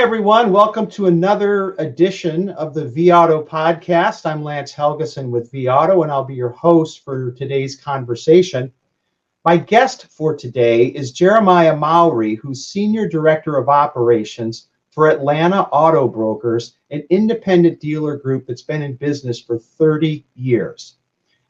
everyone. Welcome to another edition of the vAuto podcast. I'm Lance Helgeson with vAuto, and I'll be your host for today's conversation. My guest for today is Jeremiah Mowry, who's Senior Director of Operations for Atlanta Auto Brokers, an independent dealer group that's been in business for 30 years.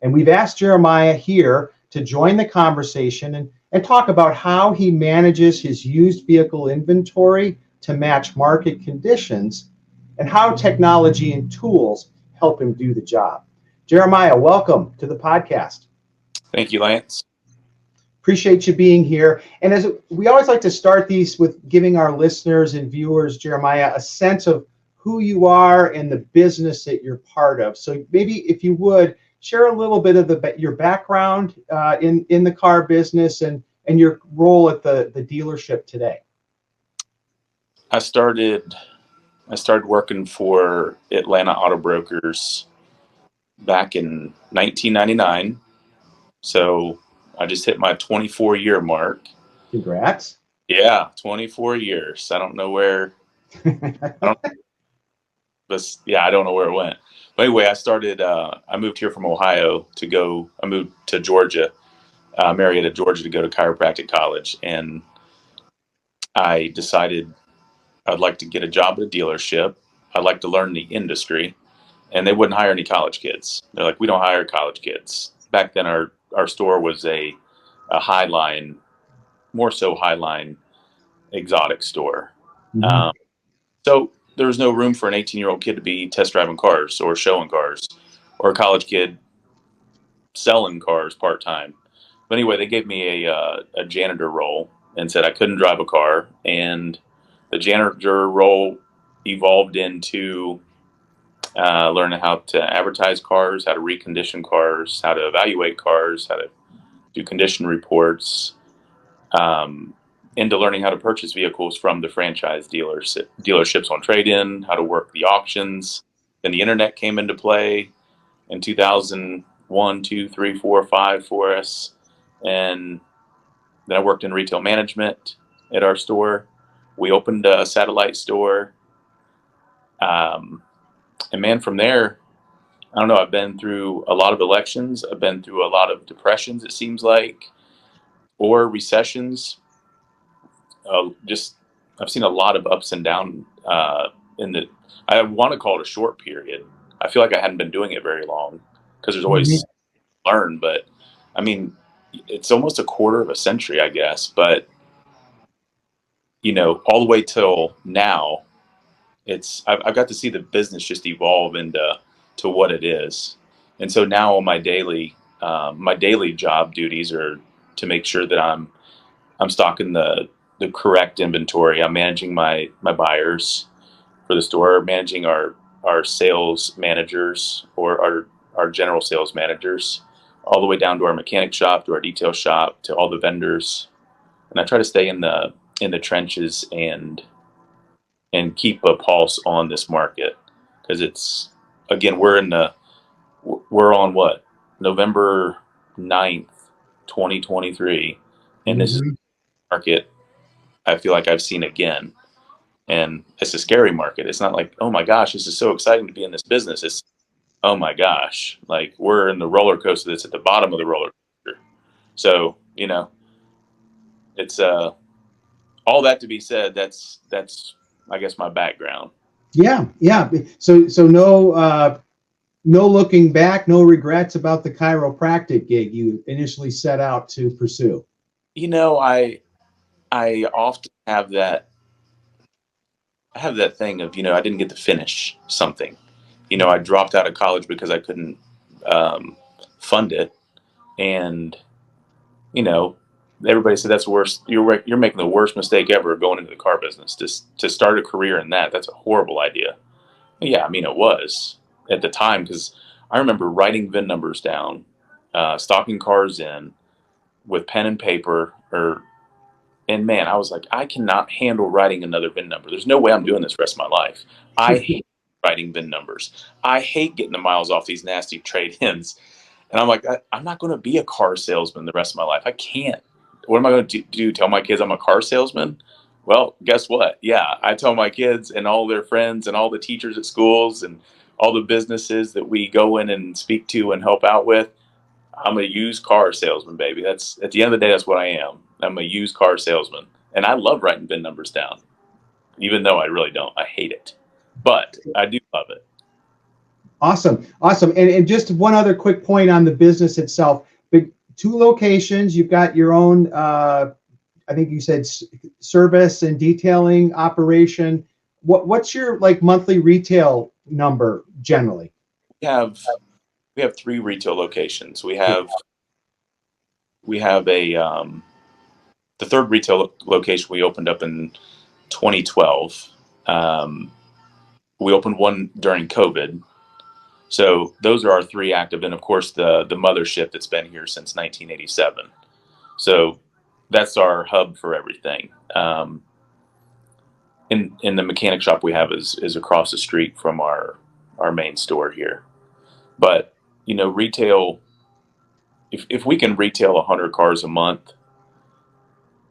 And we've asked Jeremiah here to join the conversation and talk about how he manages his used vehicle inventory to match market conditions and how technology and tools help him do the job. Jeremiah, welcome to the podcast. Thank you, Lance. Appreciate you being here. And as we always like to start these with giving our listeners and viewers, Jeremiah, a sense of who you are and the business that you're part of. So maybe if you would share a little bit of your background in the car business and your role at the dealership today. I started working for Atlanta Auto Brokers back in 1999. So I just hit my 24-year mark. Congrats. Yeah, 24 years. I don't know where. I don't know where it went. But anyway, I moved here from Ohio I moved to Georgia, Marietta, Georgia, to go to chiropractic college. And I decided I'd like to get a job at a dealership. I'd like to learn the industry. And they wouldn't hire any college kids. They're like, we don't hire college kids. Back then, our store was a Highline, more so Highline exotic store. Mm-hmm. So there was no room for an 18-year-old kid to be test driving cars or showing cars, or a college kid selling cars part-time. But anyway, they gave me a janitor role and said I couldn't drive a car. And the janitor role evolved into learning how to advertise cars, how to recondition cars, how to evaluate cars, how to do condition reports, into learning how to purchase vehicles from the franchise dealerships on trade-in, how to work the auctions. Then the internet came into play in 2001, 2, 3, 4, 5 for us. And then I worked in retail management at our store. We opened a satellite store. And man, from there, I don't know, I've been through a lot of elections. I've been through a lot of depressions, it seems like, or recessions. I've seen a lot of ups and downs I want to call it a short period. I feel like I hadn't been doing it very long because there's always learn, but I mean, it's almost a quarter of a century, I guess. But, all the way till now, I've got to see the business just evolve into what it is. And so now my daily job duties are to make sure that I'm stocking the correct inventory. I'm managing my buyers for the store, managing our sales managers or our general sales managers, all the way down to our mechanic shop, to our detail shop, to all the vendors. And I try to stay in the trenches and keep a pulse on this market, because it's, again, we're on what, November 9th, 2023. And this is the market I feel like I've seen again. And it's a scary market. It's not like, oh my gosh, this is so exciting to be in this business. It's, oh my gosh, like we're in the roller coaster that's at the bottom of the roller coaster. So, it's all that to be said, that's I guess my background. Yeah. So no looking back, no regrets about the chiropractic gig you initially set out to pursue. I often have that. I have that thing of, I didn't get to finish something. I dropped out of college because I couldn't fund it, and everybody said that's the worst. You're making the worst mistake ever going into the car business. To start a career in that's a horrible idea. Yeah, I mean it was at the time, because I remember writing VIN numbers down, stocking cars in with pen and paper, and man, I was like, I cannot handle writing another VIN number. There's no way I'm doing this the rest of my life. I hate writing VIN numbers. I hate getting the miles off these nasty trade-ins. And I'm like, I'm not going to be a car salesman the rest of my life. I can't. What am I going to do? Tell my kids I'm a car salesman? Well, guess what? Yeah, I tell my kids and all their friends and all the teachers at schools and all the businesses that we go in and speak to and help out with, I'm a used car salesman, baby. That's at the end of the day, that's what I am. I'm a used car salesman, and I love writing VIN numbers down, even though I really don't. I hate it, but I do love it. Awesome, awesome. And just one other quick point on the business itself. Big two locations. You've got your own. I think you said service and detailing operation. What's your like monthly retail number generally? We have we have three retail locations. We have a the third retail location we opened up in 2012. Um, we opened one during COVID. So those are our three active, and of course the mothership that's been here since 1987. So that's our hub for everything. In the mechanic shop we have is across the street from our main store here. But retail. If we can retail 100 cars a month,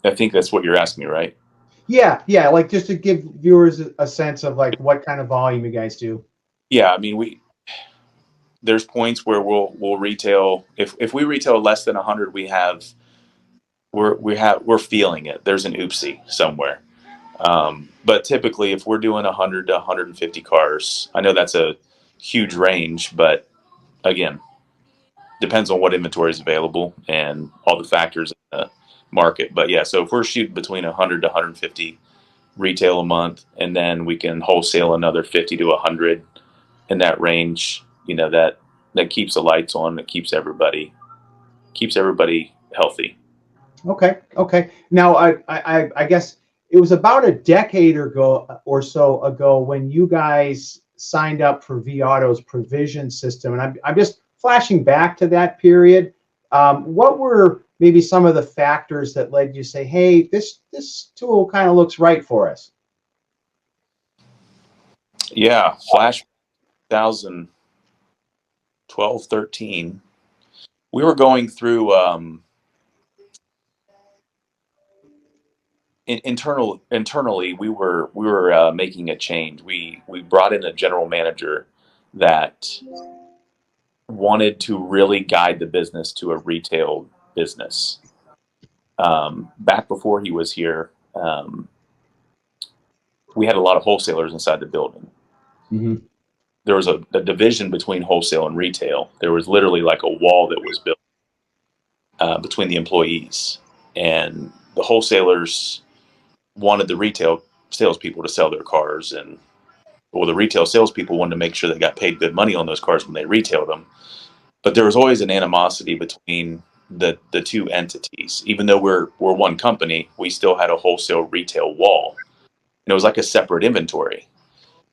I think that's what you're asking me, right? Yeah, yeah. Like just to give viewers a sense of like what kind of volume you guys do. Yeah, I mean there's points where we'll retail if we retail less than 100, we're feeling it. There's an oopsie somewhere. But typically, if we're doing 100 to 150 cars, I know that's a huge range, but again, depends on what inventory is available and all the factors in the market. But yeah, so if we're shooting between 100 to 150 retail a month, and then we can wholesale another 50 to 100 in that range, that keeps the lights on, that keeps everybody healthy. Okay, okay. Now I guess it was about a decade ago or so ago when you guys signed up for vAuto's provision system, and I'm just flashing back to that period. What were maybe some of the factors that led you to say, "Hey, this tool kind of looks right for us"? Yeah, Flash 2012, 13. We were going through internally. We were making a change. We brought in a general manager that wanted to really guide the business to a retail business. Back before he was here, we had a lot of wholesalers inside the building. Hmm. There was a division between wholesale and retail. There was literally like a wall that was built between the employees, and the wholesalers wanted the retail salespeople to sell their cars, and the retail salespeople wanted to make sure they got paid good money on those cars when they retailed them. But there was always an animosity between the two entities. Even though we're one company, we still had a wholesale retail wall, and it was like a separate inventory.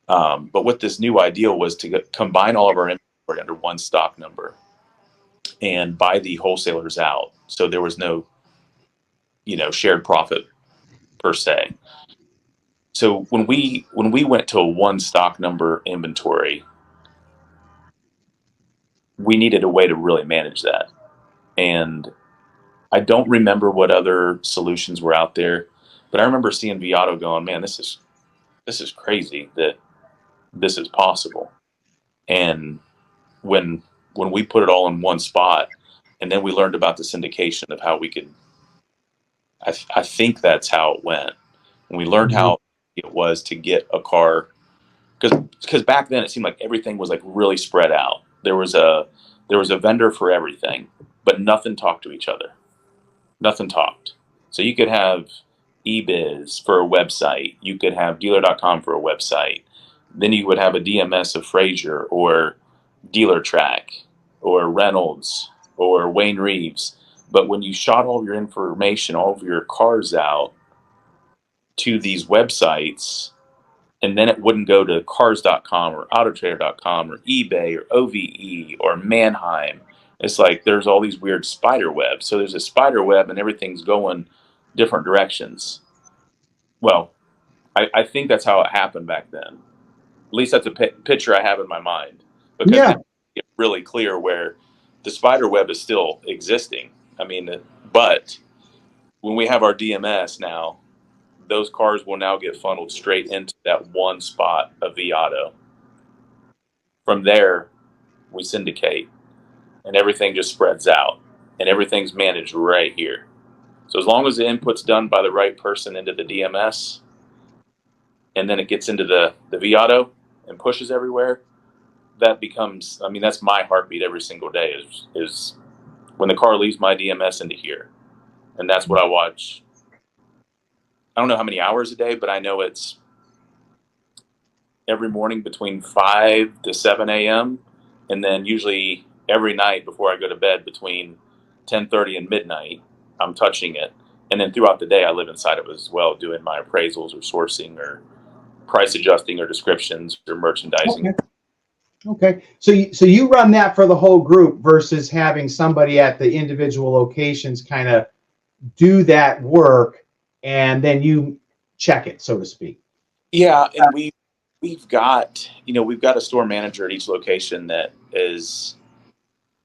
But what this new ideal was to combine all of our inventory under one stock number and buy the wholesalers out, so there was no shared profit per se. So when we went to a one stock number inventory, we needed a way to really manage that. And I don't remember what other solutions were out there, but I remember seeing vAuto going, man, this is crazy that this is possible. And when when we put it all in one spot, and then we learned about the syndication of how we could, I think that's how it went. When we learned Hmm. how it was to get a car, because back then it seemed like everything was like really spread out. There was a vendor for everything, but nothing talked to each other. Nothing talked. So you could have eBiz for a website. You could have dealer.com for a website. Then you would have a DMS of Frazier or Dealer Track or Reynolds or Wayne Reeves. But when you shot all of your information, all of your cars out to these websites, and then it wouldn't go to cars.com or autotrader.com or eBay or OVE or Manheim. It's like there's all these weird spider webs. So there's a spider web and everything's going different directions. Well, I think that's how it happened back then. At least that's a picture I have in my mind, because Yeah. now it's really clear where the spider web is still existing. I mean, but when we have our DMS now, those cars will now get funneled straight into that one spot of vAuto. From there, we syndicate, and everything just spreads out, and everything's managed right here. So as long as the input's done by the right person into the DMS, and then it gets into the vAuto and pushes everywhere, that becomes, I mean, that's my heartbeat every single day is when the car leaves my DMS into here. And that's what I watch. I don't know how many hours a day, but I know it's every morning between 5 to 7 a.m. And then usually every night before I go to bed between 10:30 and midnight, I'm touching it. And then throughout the day, I live inside of it as well, doing my appraisals or sourcing or price adjusting or descriptions or merchandising. Okay. Okay. So you run that for the whole group versus having somebody at the individual locations kind of do that work and then you check it, so to speak. Yeah, and we've got we've got a store manager at each location that is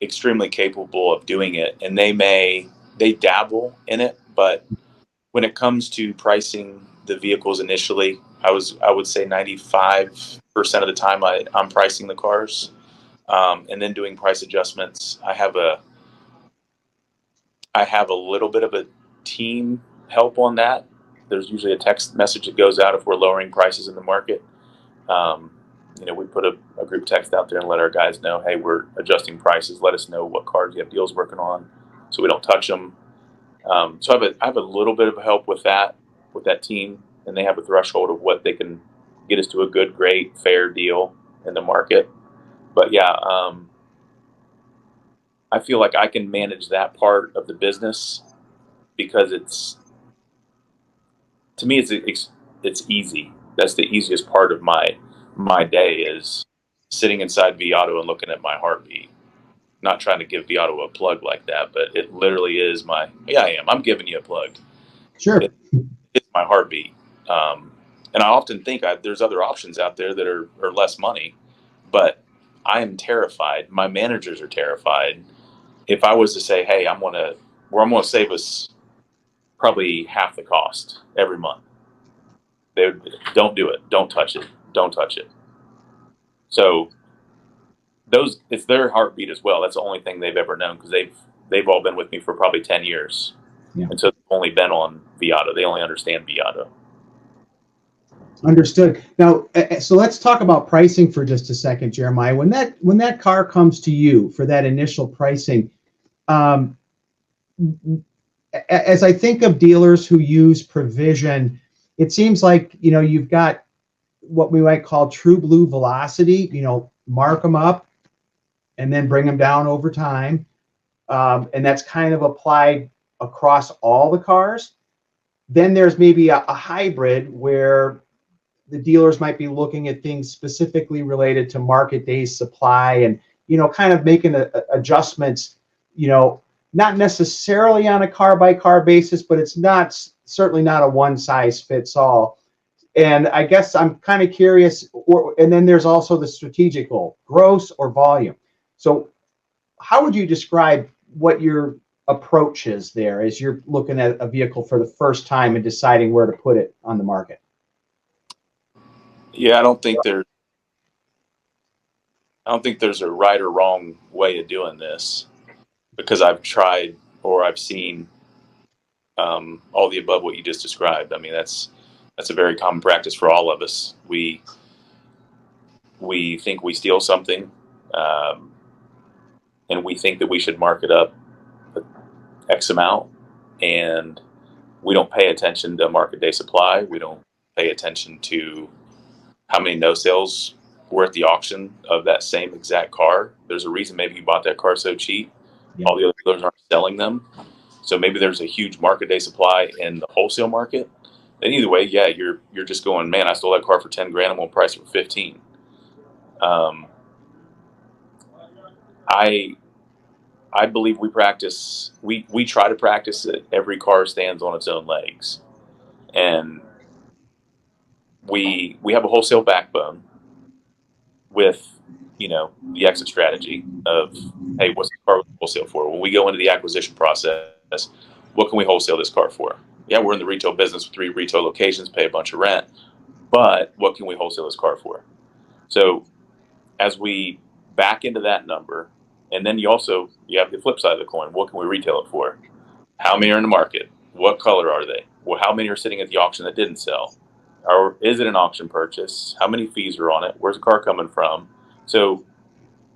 extremely capable of doing it, and they dabble in it, but when it comes to pricing the vehicles initially, I would say 95% of the time I'm pricing the cars, and then doing price adjustments. I have a little bit of a team help on that. There's usually a text message that goes out if we're lowering prices in the market. Um, we put a group text out there and let our guys know, hey, we're adjusting prices. Let us know what cars you have deals working on, so we don't touch them. So I have a little bit of help with that team, and they have a threshold of what they can get us to a good, great, fair deal in the market. But yeah, I feel like I can manage that part of the business because to me it's easy. That's the easiest part of my day is sitting inside vAuto and looking at my heartbeat. Not trying to give vAuto a plug like that, but it literally is yeah, I am. I'm giving you a plug. Sure. It's my heartbeat. And I often think there's other options out there that are less money, but I am terrified. My managers are terrified. If I was to say, hey, I'm going to save us probably half the cost every month, they would, don't do it. Don't touch it. Don't touch it. So it's their heartbeat as well. That's the only thing they've ever known because they've all been with me for probably 10 years. Yeah. And so they've only been on vAuto. They only understand vAuto. Understood. Now, so let's talk about pricing for just a second, Jeremiah. When that car comes to you for that initial pricing, um, as I think of dealers who use provision, it seems like you've got what we might call true blue velocity. Mark them up and then bring them down over time, and that's kind of applied across all the cars. Then there's maybe a hybrid where the dealers might be looking at things specifically related to market days supply and kind of making adjustments, not necessarily on a car by car basis, but it's certainly not a one size fits all. And I guess I'm kind of curious, and then there's also the strategic goal, gross or volume. So how would you describe what your approach is there as you're looking at a vehicle for the first time and deciding where to put it on the market? Yeah, I don't think there's a right or wrong way of doing this because I've tried or I've seen all the above what you just described. I mean, that's a very common practice for all of us. We think we steal something, and we think that we should mark it up X amount, and we don't pay attention to market day supply. We don't pay attention to how many no sales were at the auction of that same exact car. There's a reason maybe you bought that car so cheap. Yeah. All the other dealers aren't selling them. So maybe there's a huge market day supply in the wholesale market. And either way, yeah, you're just going, man, I stole that car for 10 grand. I'm going to price it for 15. I believe we try to practice that every car stands on its own legs. And we have a wholesale backbone with, the exit strategy of, hey, what's the car wholesale for? When we go into the acquisition process, what can we wholesale this car for? yeah, we're in the retail business with 3 retail locations, pay a bunch of rent, but what can we wholesale this car for? So as we back into that number, and then you have the flip side of the coin. What can we retail it for? How many are in the market? What color are they? Well, how many are sitting at the auction that didn't sell? Or is it an auction purchase? How many fees are on it? Where's the car coming from? So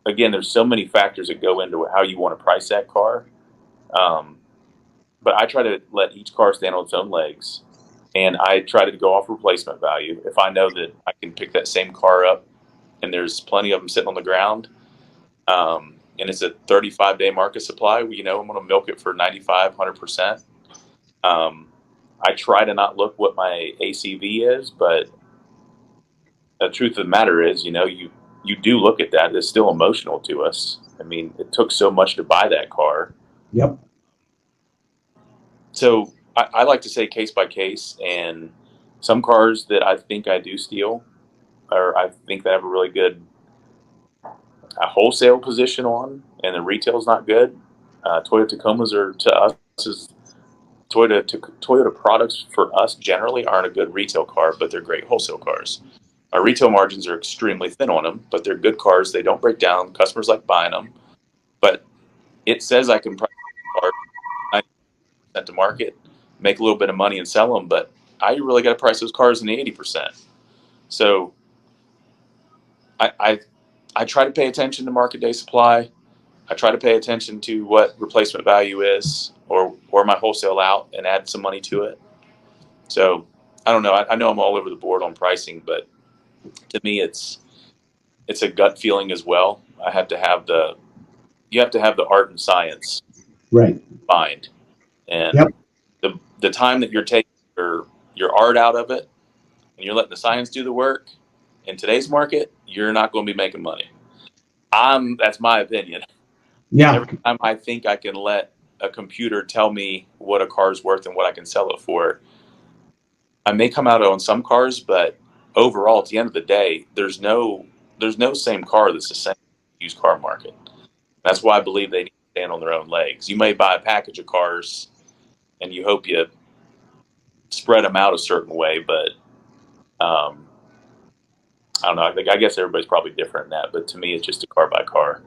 again, there's so many factors that go into how you want to price that car. Um, but I try to let each car stand on its own legs, and I try to go off replacement value. If I know that I can pick that same car up, and there's plenty of them sitting on the ground, and it's a 35-day market supply, I'm going to milk it for 95, 100%. I try to not look what my ACV is, but the truth of the matter is, you do look at that. It's still emotional to us. I mean, it took so much to buy that car. Yep. So I like to say case by case, and some cars that I think I do steal, or I think that I have a really good wholesale position on, and the retail is not good. Toyota Tacomas are to us is Toyota products for us generally aren't a good retail car, but they're great wholesale cars. Our retail margins are extremely thin on them, but they're good cars. They don't break down. Customers like buying them, but it says I can price cars 90% to market, make a little bit of money and sell them, but I really got to price those cars in the 80%. So I try to pay attention to market day supply. I try to pay attention to what replacement value is, or my wholesale out, and add some money to it. So I don't know. I know I'm all over the board on pricing, but to me, it's a gut feeling as well. You have to have the art and science Right. combined, and Yep. the time that you're taking your art out of it, and you're letting the science do the work. In today's market, you're not going to be making money. That's my opinion. Yeah. Every time I think I can let a computer tell me what a car's worth and what I can sell it for, I may come out on some cars, but overall, at the end of the day, there's no same car that's the same used car market. That's why I believe they need to stand on their own legs. You may buy a package of cars, and you hope you spread them out a certain way, but I don't know. I guess everybody's probably different in that, but to me, it's just a car by car.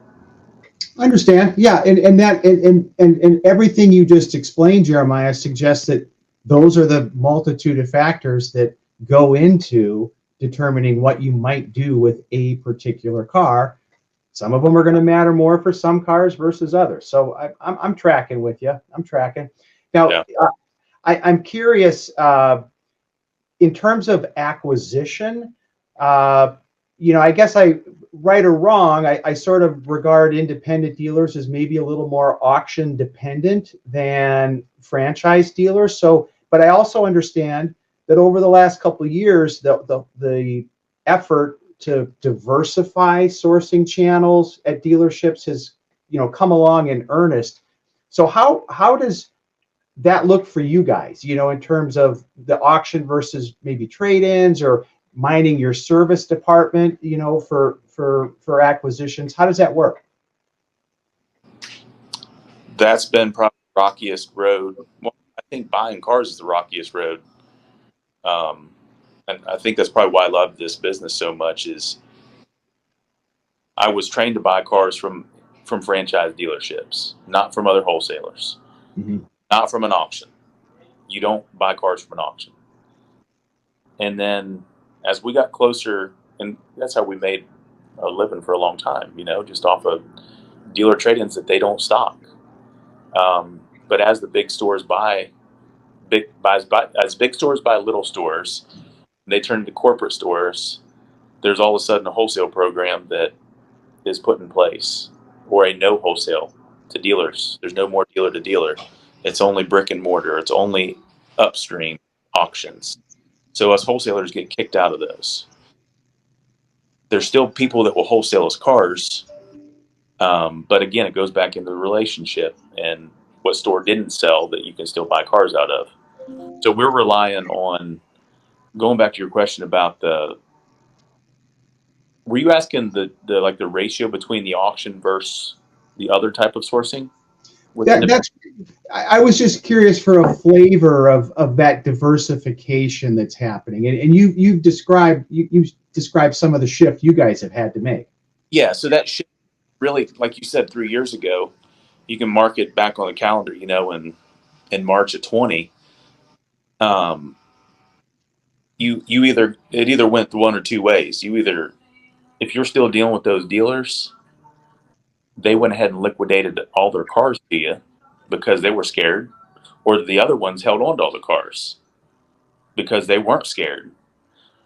I understand. Yeah, and everything you just explained, Jeremiah, suggests that those are the multitude of factors that go into determining what you might do with a particular car. Some of them are going to matter more for some cars versus others. So I'm tracking with you. I'm tracking. Now, Yeah. I'm curious, in terms of acquisition, I guess right or wrong, I sort of regard independent dealers as maybe a little more auction dependent than franchise dealers. So, but I also understand that over the last couple of years, the effort to diversify sourcing channels at dealerships has, come along in earnest. So how does that look for you guys, in terms of the auction versus maybe trade-ins, or mining your service department, for acquisitions? How does that work? That's been probably the rockiest road. Well, I think buying cars is the rockiest road. And I think that's probably why I love this business so much is I was trained to buy cars from franchise dealerships, not from other wholesalers, Mm-hmm. not from an auction. You don't buy cars from an auction. And then as we got closer, and that's how we made a living for a long time, just off of dealer trade-ins that they don't stock. But as the big stores as big stores buy little stores, they turn into corporate stores. There's all of a sudden a wholesale program that is put in place, or a no wholesale to dealers. There's no more dealer to dealer. It's only brick and mortar. It's only upstream auctions. So us wholesalers get kicked out of those. There's still people that will wholesale us cars, but again, it goes back into the relationship and what store didn't sell that you can still buy cars out of. So we're relying on, going back to your question about were you asking the ratio between the auction versus the other type of sourcing? within That the. that's I was just curious for a flavor of that diversification that's happening, and you've described some of the shift you guys have had to make. Yeah, so that shit really, like you said, 3 years ago, you can mark it back on the calendar, in March of 20. Um, you either it either went one or two ways. You either, if you're still dealing with those dealers, they went ahead and liquidated all their cars to you because they were scared, or the other ones held on to all the cars because they weren't scared.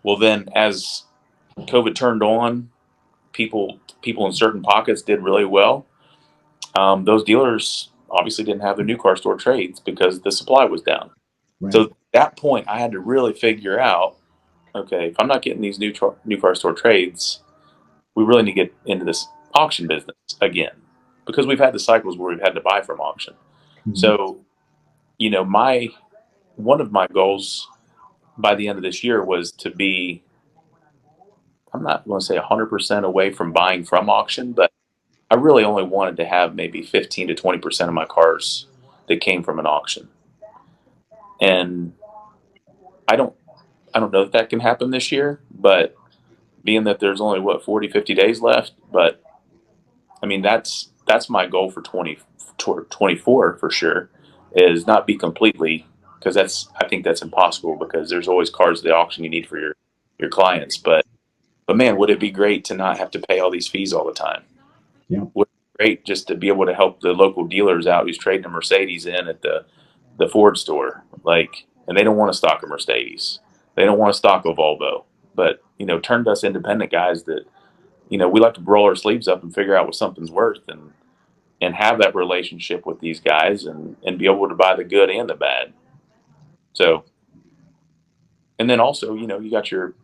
Well, then as COVID turned on, people in certain pockets did really well. Those dealers obviously didn't have their new car store trades because the supply was down. So Right. at that point, I had to really figure out, okay, if I'm not getting these new car store trades, we really need to get into this auction business again because we've had the cycles where we've had to buy from auction. Mhm. So, my one of my goals by the end of this year was to be, I'm not going to say 100% away from buying from auction, but I really only wanted to have maybe 15 to 20% of my cars that came from an auction. And I don't I don't know if that can happen this year, but being that there's only 40, 50 days left, but I mean that's my goal for 24 for sure, is not be completely, because I think that's impossible because there's always cars at the auction you need for your clients, but man, would it be great to not have to pay all these fees all the time? Yeah. Would it be great just to be able to help the local dealers out who's trading a Mercedes in at the Ford store, like, and they don't want to stock a Mercedes, they don't want to stock a Volvo, but turned us independent guys that we like to roll our sleeves up and figure out what something's worth, and have that relationship with these guys, and be able to buy the good and the bad. So, and then also, you got your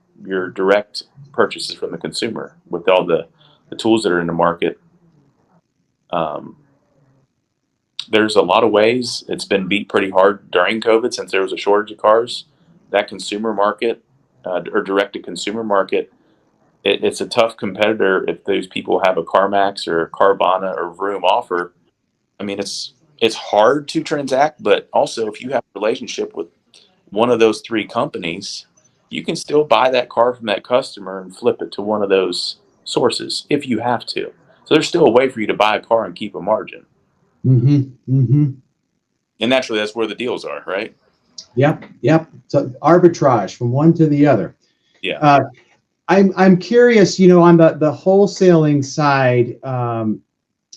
direct purchases from the consumer with all the tools that are in the market. Um, there's a lot of ways it's been beat pretty hard during COVID since there was a shortage of cars. That consumer market, or direct to consumer market, it's a tough competitor if those people have a CarMax or Carvana or Vroom offer. I mean, it's hard to transact, but also if you have a relationship with one of those three companies, you can still buy that car from that customer and flip it to one of those sources if you have to. So there's still a way for you to buy a car and keep a margin. Mm-hmm. Mm-hmm. And naturally, that's where the deals are, right? Yep. Yep. So arbitrage from one to the other. Yeah. Uh, I'm curious, on the wholesaling side,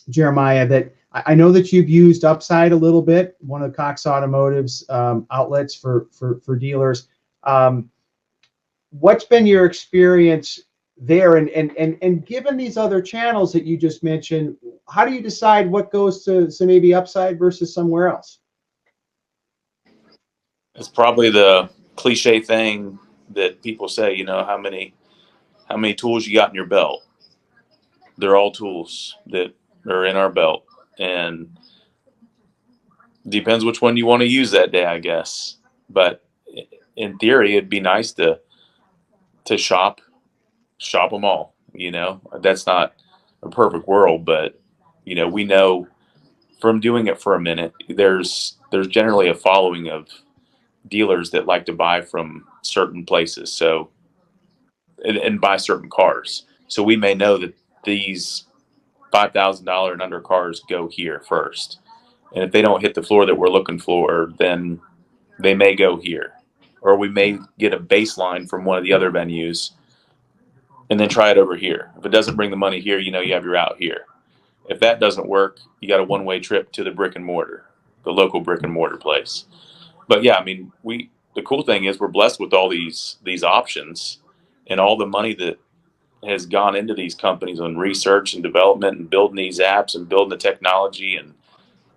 Jeremiah, that I know that you've used Upside a little bit, one of Cox Automotive's outlets for dealers. What's been your experience there? And given these other channels that you just mentioned, how do you decide what goes to maybe Upside versus somewhere else? It's probably the cliche thing that people say, how many tools you got in your belt. They're all tools that are in our belt, and depends which one you want to use that day, I guess. But in theory, it'd be nice to shop them all. That's not a perfect world, but we know from doing it for a minute, there's generally a following of dealers that like to buy from certain places. So, and buy certain cars. So we may know that these $5,000 and under cars go here first. And if they don't hit the floor that we're looking for, then they may go here. Or we may get a baseline from one of the other venues and then try it over here. If it doesn't bring the money here, you have your out here. If that doesn't work, you got a one-way trip to the brick and mortar, the local brick and mortar place. But yeah, I mean, the cool thing is we're blessed with all these options, and all the money that has gone into these companies on research and development and building these apps and building the technology, and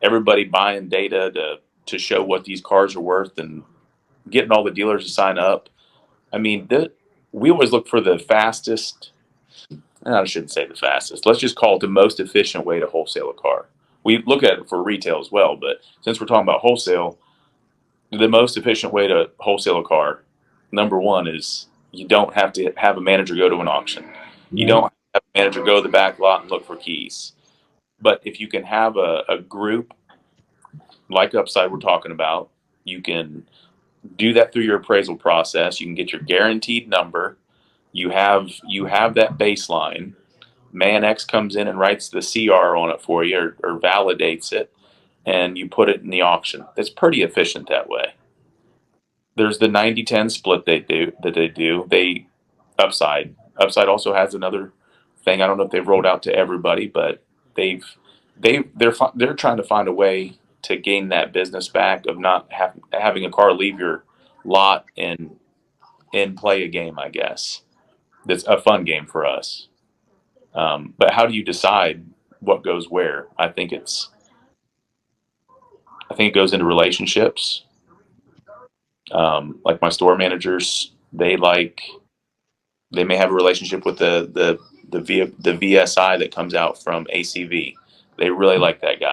everybody buying data to show what these cars are worth, and getting all the dealers to sign up. I mean, we always look for the fastest. I shouldn't say the fastest. Let's just call it the most efficient way to wholesale a car. We look at it for retail as well, but since we're talking about wholesale, the most efficient way to wholesale a car, number one, is you don't have to have a manager go to an auction. You Right. don't have a manager go to the back lot and look for keys. But if you can have a group like upside we're talking about. You can do that through your appraisal process. You can get your guaranteed number. You have that baseline. Man X comes in and writes the CR on it for you, or validates it, and you put it in the auction. It's pretty efficient that way. There's the 90-10 split they do. They upside also has another thing. I don't know if they've rolled out to everybody, but they've they're trying to find a way to gain that business back of not having a car leave your lot and play a game, I guess. That's a fun game for us. But how do you decide what goes where? I think it goes into relationships. Like my store managers, they may have a relationship with the VSI that comes out from ACV. They really like that guy,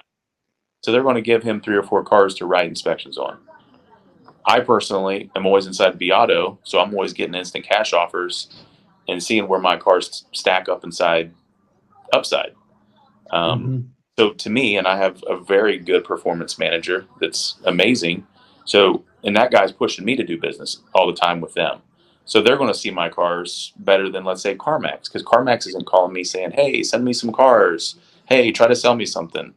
so they're going to give him 3 or 4 cars to write inspections on. I personally am always inside vAuto, so I'm always getting instant cash offers and seeing where my cars stack up inside upside. Um, Mm-hmm. so to me, and I have a very good performance manager that's amazing. So, and that guy's pushing me to do business all the time with them. So they're going to see my cars better than, let's say, CarMax, because CarMax isn't calling me saying, "Hey, send me some cars. Hey, try to sell me something."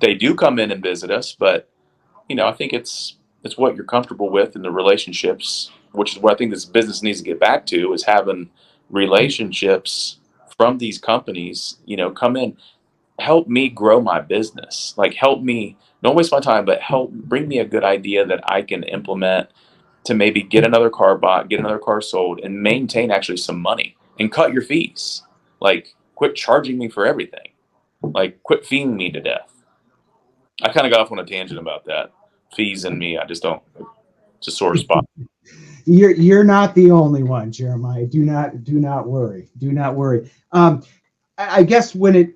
They do come in and visit us, but I think it's what you're comfortable with in the relationships, which is what I think this business needs to get back to, is having relationships from these companies. Come in, help me grow my business. Like, help me, don't waste my time, but help bring me a good idea that I can implement to maybe get another car bought, get another car sold, and maintain actually some money and cut your fees. Like, quit charging me for everything. Like, quit feeding me to death. I kind of got off on a tangent about that. Fees and me, I just don't. It's a sore spot. You're not the only one, Jeremiah. Do not worry. Do not worry. I guess when it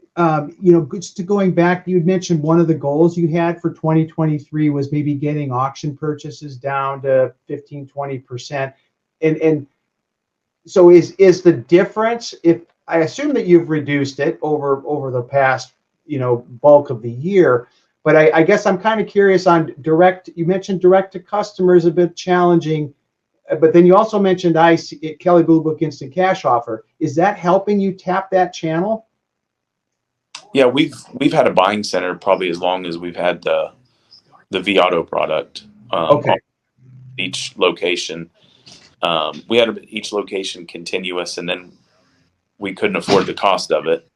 just to going back, you'd mentioned one of the goals you had for 2023 was maybe getting auction purchases down to 15-20%, and so is the difference, if I assume that you've reduced it over the past bulk of the year, but I guess I'm kind of curious on direct. You mentioned direct to customers a bit challenging, but then you also mentioned Kelley Blue Book Instant Cash Offer. Is that helping you tap that channel? Yeah, we've had a buying center probably as long as we've had the vAuto product. Okay. Each location, we had each location continuous, and then we couldn't afford the cost of it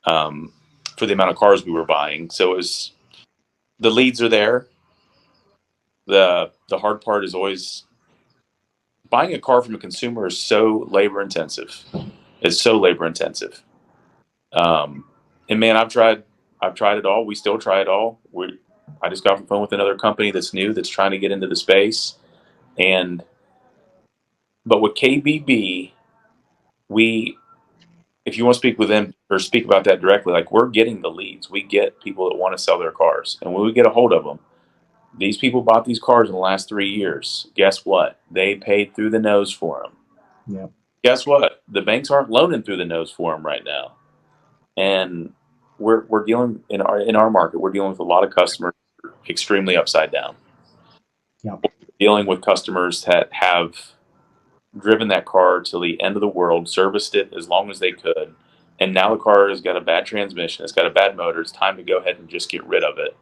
for the amount of cars we were buying. So the leads are there. The hard part is always buying a car from a consumer is so labor intensive. It's so labor intensive. Um, and man, I've tried it all. We still try it all. I just got off the phone with another company that's new, that's trying to get into the space. But with KBB, we, if you want to speak with them or speak about that directly, like, we're getting the leads. We get people that want to sell their cars, and when we get a hold of them, these people bought these cars in the last 3 years. Guess what? They paid through the nose for them. Yeah. Guess what? The banks aren't loaning through the nose for them right now, and we're dealing in our market. We're dealing with a lot of customers extremely upside down. Yeah. We're dealing with customers that have driven that car to the end of the world, serviced it as long as they could, and now the car has got a bad transmission, it's got a bad motor. It's time to go ahead and just get rid of it.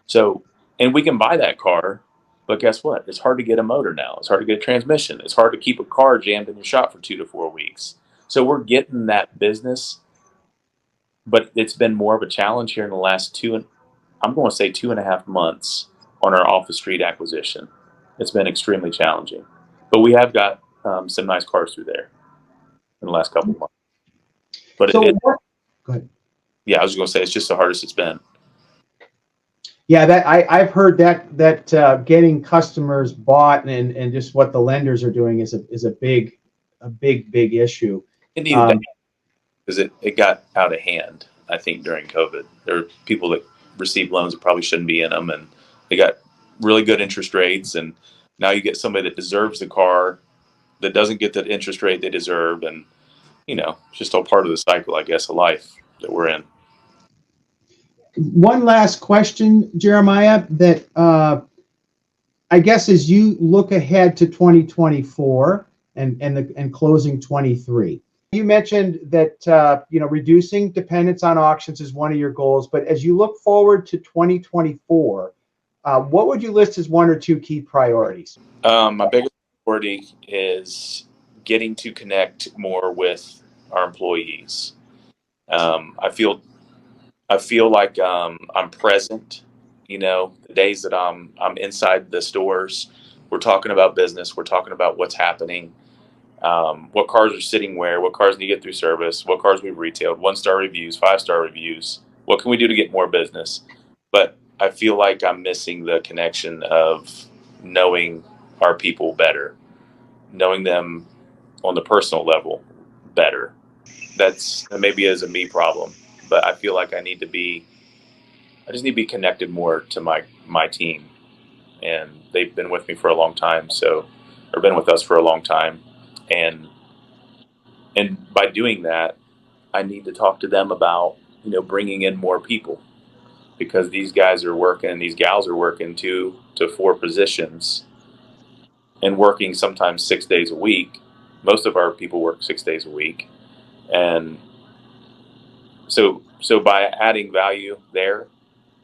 So, and we can buy that car, but guess what? It's hard to get a motor now. It's hard to get a transmission. It's hard to keep a car jammed in the shop for 2 to 4 weeks. So we're getting that business, but it's been more of a challenge here in the last I'm going to say 2.5 months on our off the street acquisition. It's been extremely challenging, but we have got some nice cars through there in the last couple of months. But So go ahead. yeah, I was going to say it's just the hardest it's been. Yeah, that I've heard that getting customers bought and just what the lenders are doing is a big issue. It needed that because it got out of hand. I think during COVID, there were people that received loans that probably shouldn't be in them, and they got really good interest rates. And now you get somebody that deserves the car that doesn't get the interest rate they deserve, and it's just all part of the cycle, I guess, of life that we're in. One last question, Jeremiah, that I guess as you look ahead to 2024 and closing 23, you mentioned that reducing dependence on auctions is one of your goals. But as you look forward to 2024, what would you list as one or two key priorities? My biggest priority is getting to connect more with our employees. I feel like I'm present. You know, the days that I'm inside the stores, we're talking about business. We're talking about what's happening, what cars are sitting where, what cars need to get through service, what cars we've retailed, 1-star reviews, 5-star reviews. What can we do to get more business? But I feel like I'm missing the connection of knowing our people better, knowing them on the personal level better. That maybe is a me problem, but I feel like I just need to be connected more to my team, and they've been with me for a long time, or been with us for a long time, and by doing that, I need to talk to them about bringing in more people, because these guys are working, these gals are working 2 to 4 positions and working sometimes 6 days a week. Most of our people work 6 days a week, and so by adding value there,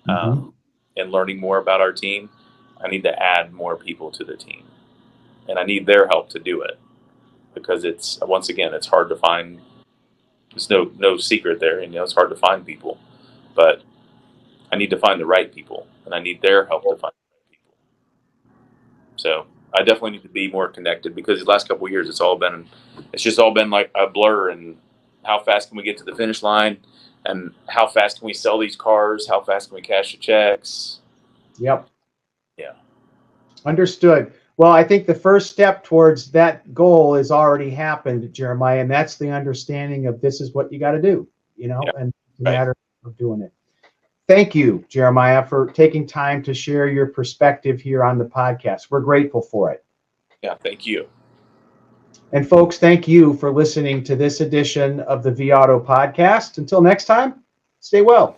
Mm-hmm. and learning more about our team, I need to add more people to the team, and I need their help to do it, because it's once again it's hard to find. There's no secret there, it's hard to find people, but I need to find the right people, and I need their help to find the right people. So I definitely need to be more connected, because the last couple of years it's just all been like a blur. And how fast can we get to the finish line? And how fast can we sell these cars? How fast can we cash the checks? Yep. Yeah. Understood. Well, I think the first step towards that goal has already happened, Jeremiah, and that's the understanding of this is what you got to do, Yeah. and it's a Right. matter of doing it. Thank you, Jeremiah, for taking time to share your perspective here on the podcast. We're grateful for it. Yeah. Thank you. And folks, thank you for listening to this edition of the vAuto podcast. Until next time, stay well.